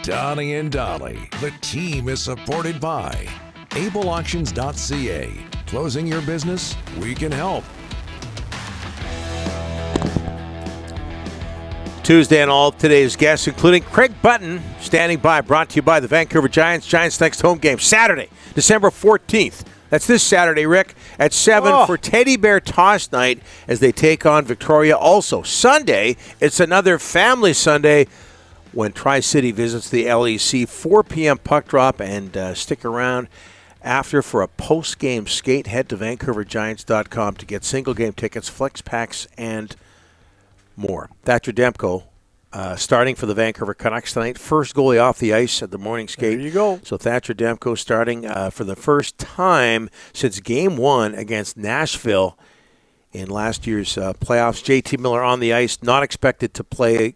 Donnie and Dolly. The team is supported by ableauctions.ca. Closing your business? We can help. Tuesday and all of today's guests, including Craig Button, standing by, brought to you by the Vancouver Giants. Giants' next home game, Saturday, December 14th. That's this Saturday, Rick, at 7 for Teddy Bear Toss Night as they take on Victoria. Also, Sunday, it's another family Sunday when Tri-City visits the LEC. 4 p.m. puck drop, and stick around after for a post-game skate. Head to VancouverGiants.com to get single-game tickets, flex packs, and more. Thatcher Demko starting for the Vancouver Canucks tonight. First goalie off the ice at the morning skate. There you go. So Thatcher Demko starting for the first time since Game 1 against Nashville in last year's playoffs. JT Miller on the ice, not expected to play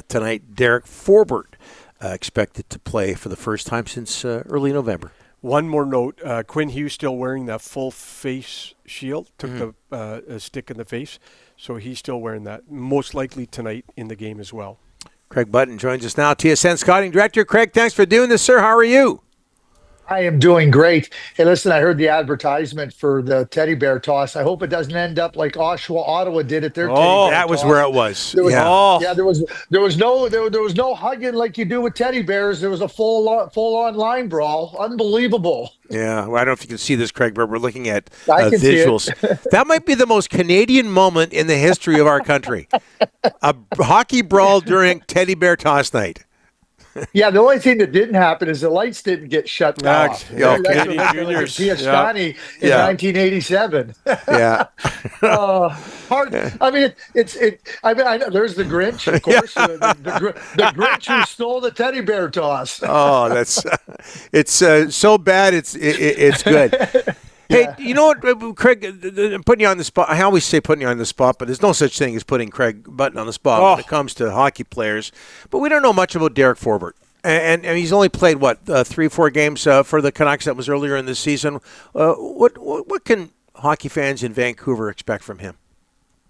tonight. Derek Forbert expected to play for the first time since early November. One more note, Quinn Hughes still wearing that full face shield, took the stick in the face, so he's still wearing that, most likely tonight in the game as well. Craig Button joins us now, TSN Scouting Director. Craig, thanks for doing this, sir. How are you? I am doing great. Hey, listen, I heard the advertisement for the teddy bear toss. I hope it doesn't end up like Ottawa did at their teddy bear that was toss. where it was. There was no hugging like you do with teddy bears. There was a full on line brawl. Unbelievable. Yeah, well, I don't know if you can see this, Craig, but we're looking at I can visuals. That might be the most Canadian moment in the history of our country. A hockey brawl during teddy bear toss night. Yeah, the only thing that didn't happen is the lights didn't get shut off. Canadian Juniors. Piastani in 1987. Yeah. Hard. I mean, I know there's the Grinch, of course. The Grinch who stole the teddy bear toss. Oh, that's it's so bad. It's good. Hey, you know what, Craig, I'm putting you on the spot. I always say putting you on the spot, but there's no such thing as putting Craig Button on the spot when it comes to hockey players. But we don't know much about Derek Forbert. And he's only played, 3-4 games for the Canucks. That was earlier in the season. What can hockey fans in Vancouver expect from him?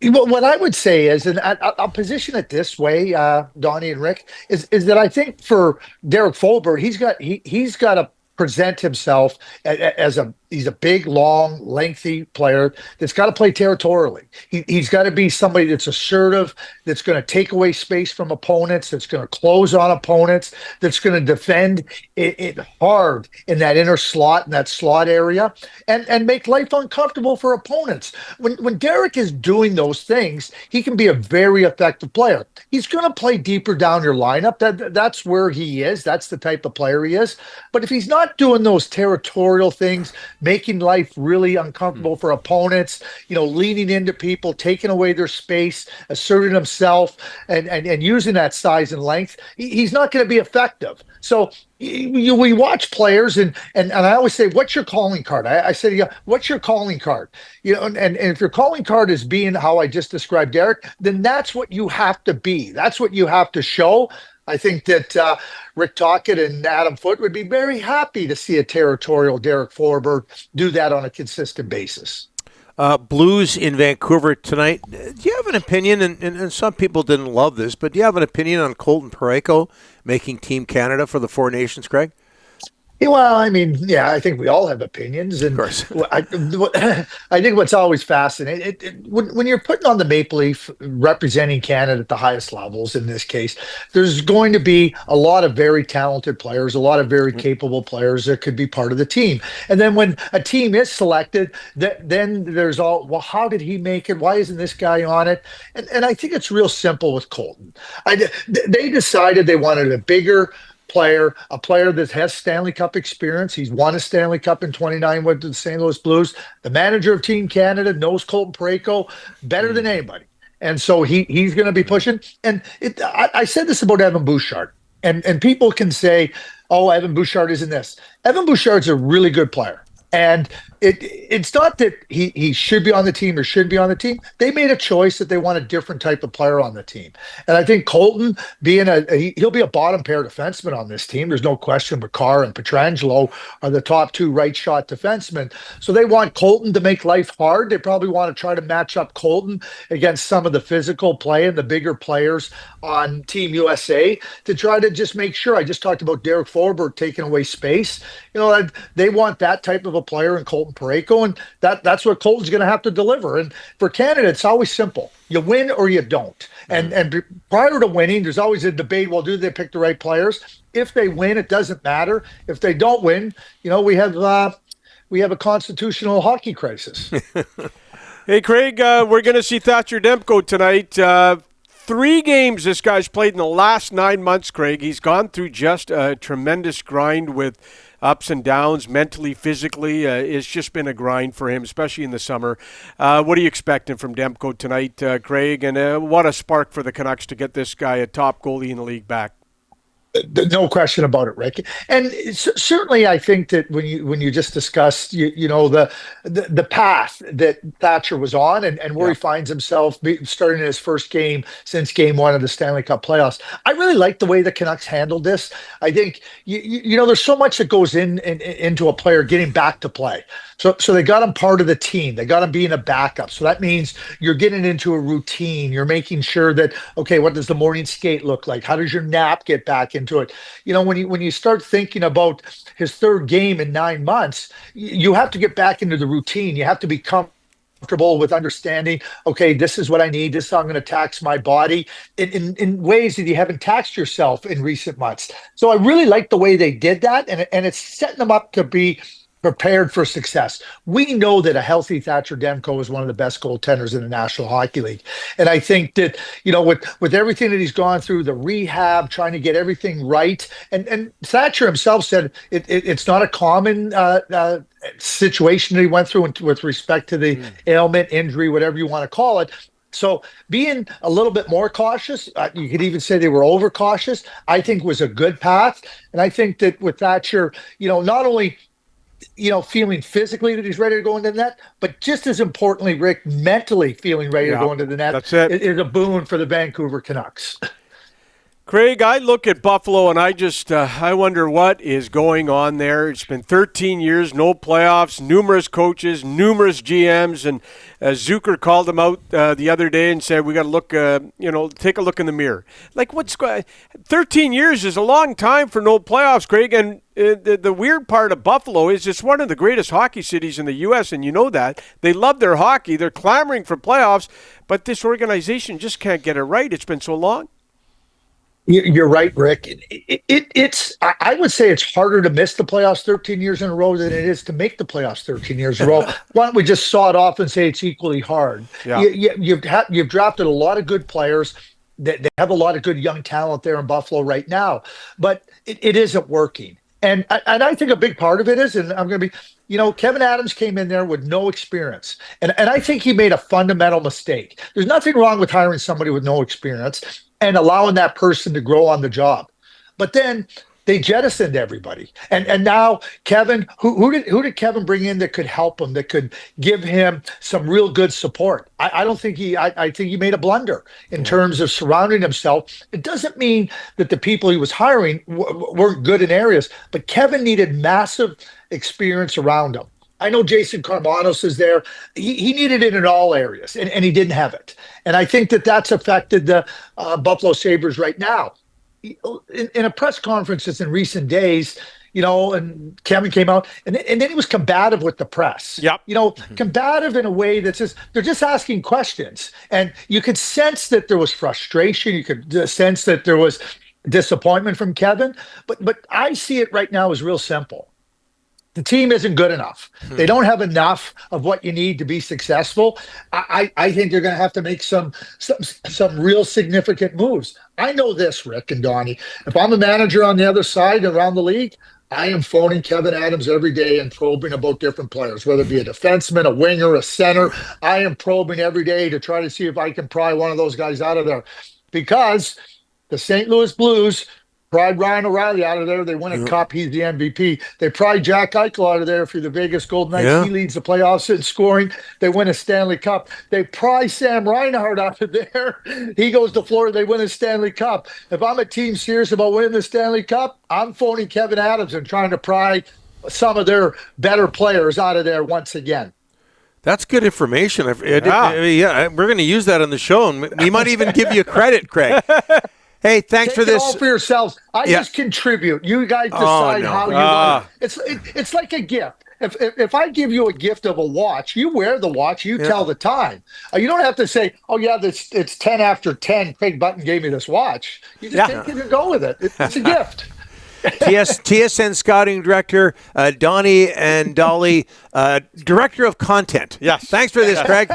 Well, what I would say is, and I'll position it this way, Donnie and Rick, is that I think for Derek Forbert, he's got to present himself as he's a big, long, lengthy player that's got to play territorially. He's got to be somebody that's assertive, that's going to take away space from opponents, that's going to close on opponents, that's going to defend it hard in that inner slot, in that slot area, and make life uncomfortable for opponents. When Derek is doing those things, he can be a very effective player. He's going to play deeper down your lineup. That's where he is. That's the type of player he is. But if he's not doing those territorial things, making life really uncomfortable for opponents, leaning into people, taking away their space, asserting himself, and using that size and length, he's not going to be effective. So we watch players, and I always say, what's your calling card? I say, what's your calling card? And if your calling card is being how I just described Derek, then that's what you have to be. That's what you have to show. I think that Rick Tocchet and Adam Foote would be very happy to see a territorial Derek Forbert do that on a consistent basis. Blues in Vancouver tonight. Do you have an opinion, and some people didn't love this, but do you have an opinion on Colton Parayko making Team Canada for the Four Nations, Craig? Well, I mean, yeah, I think we all have opinions, and of course. I think what's always fascinating when you're putting on the Maple Leaf representing Canada at the highest levels. In this case, there's going to be a lot of very talented players, a lot of very capable players that could be part of the team. And then when a team is selected, then there's how did he make it? Why isn't this guy on it? And I think it's real simple with Colton. They decided they wanted a bigger player, a player that has Stanley Cup experience. He's won a Stanley Cup in 29 with the St. Louis Blues. The manager of Team Canada knows Colton Parayko better than anybody. And so he's going to be pushing. And I said this about Evan Bouchard. And people can say, oh, Evan Bouchard isn't this. Evan Bouchard's a really good player. And It's not that he should be on the team or should be on the team. They made a choice that they want a different type of player on the team. And I think Colton he'll be a bottom pair defenseman on this team. There's no question. Makar and Pietrangelo are the top two right shot defensemen. So they want Colton to make life hard. They probably want to try to match up Colton against some of the physical play and the bigger players on Team USA to try to just make sure. I just talked about Derek Forbert taking away space. They want that type of a player in Colton Parayko, and that's what Colton's going to have to deliver. And for Canada, it's always simple. You win or you don't. And prior to winning, there's always a debate, well, do they pick the right players? If they win, it doesn't matter. If they don't win, we have a constitutional hockey crisis. Hey, Craig, we're going to see Thatcher Demko tonight. 3 games this guy's played in the last 9 months, Craig. He's gone through just a tremendous grind with ups and downs, mentally, physically. It's just been a grind for him, especially in the summer. What are you expecting from Demko tonight, Craig? And what a spark for the Canucks to get this guy a top goalie in the league back. No question about it, Rick. And certainly, I think that when you just discussed, the path that Thatcher was on and where he finds himself starting his first game since Game 1 of the Stanley Cup playoffs, I really like the way the Canucks handled this. I think there's so much that goes into a player getting back to play. So they got him part of the team. They got him being a backup. So that means you're getting into a routine. You're making sure that, okay, what does the morning skate look like? How does your nap get back into it? When you start thinking about his third game in 9 months, you have to get back into the routine. You have to be comfortable with understanding, okay, this is what I need. This is how I'm going to tax my body in ways that you haven't taxed yourself in recent months. So I really like the way they did that, and it's setting them up to be prepared for success. We know that a healthy Thatcher Demko is one of the best goaltenders in the National Hockey League. And I think that, with everything that he's gone through, the rehab, trying to get everything right, and Thatcher himself said it's not a common situation that he went through with respect to the ailment, injury, whatever you want to call it. So being a little bit more cautious, you could even say they were overcautious, I think was a good path. And I think that with Thatcher, not only feeling physically that he's ready to go into the net, but just as importantly, Rick, mentally feeling ready to go into the net. That's it. Is a boon for the Vancouver Canucks. Craig, I look at Buffalo and I wonder what is going on there. It's been 13 years, no playoffs, numerous coaches, numerous GMs, and Zucker called them out the other day and said, we got to look, take a look in the mirror. Like 13 years is a long time for no playoffs, Craig, and the weird part of Buffalo is it's one of the greatest hockey cities in the U.S., and you know that. They love their hockey. They're clamoring for playoffs, but this organization just can't get it right. It's been so long. You're right, Rick. I would say it's harder to miss the playoffs 13 years in a row than it is to make the playoffs 13 years in a row. Why don't we just saw it off and say it's equally hard? Yeah. You've drafted a lot of good players. They have a lot of good young talent there in Buffalo right now, but it isn't working. And I think a big part of it is, and I'm going to be, Kevin Adams came in there with no experience. And I think he made a fundamental mistake. There's nothing wrong with hiring somebody with no experience and allowing that person to grow on the job. But then they jettisoned everybody. And now Kevin, who did Kevin bring in that could help him, that could give him some real good support? I think he made a blunder in terms of surrounding himself. It doesn't mean that the people he was hiring weren't good in areas, but Kevin needed massive experience around him. I know Jason Carmanos is there. He needed it in all areas, and he didn't have it. And I think that's affected the Buffalo Sabres right now. In a press conferences in recent days, and Kevin came out, and then he was combative with the press. Yep. Combative in a way that says they're just asking questions. And you could sense that there was frustration. You could sense that there was disappointment from Kevin. But I see it right now as real simple. The team isn't good enough. They don't have enough of what you need to be successful. I think they're going to have to make some real significant moves. I know this, Rick and Donnie. If I'm a manager on the other side around the league, I am phoning Kevin Adams every day and probing about different players, whether it be a defenseman, a winger, a center. I am probing every day to try to see if I can pry one of those guys out of there, because the St. Louis Blues Pried Ryan O'Reilly out of there. They win a cup. He's the MVP. They pry Jack Eichel out of there for the Vegas Golden Knights. Yeah. He leads the playoffs in scoring. They win a Stanley Cup. They pry Sam Reinhart out of there. He goes to Florida. They win a Stanley Cup. If I'm a team serious about winning the Stanley Cup, I'm phoning Kevin Adams and trying to pry some of their better players out of there once again. That's good information. We're going to use that on the show, and we might even give you credit, Craig. Hey, thanks for Take it this. all for yourselves. I just contribute. You guys decide how you want it. It's like a gift. If I give you a gift of a watch, you wear the watch, you tell the time. You don't have to say, oh, yeah, it's 10 after 10. Craig Button gave me this watch. You just take it and go with it. It's a gift. TSN Scouting Director, Donnie and Dolly, Director of Content. Yes. Thanks for this, Craig.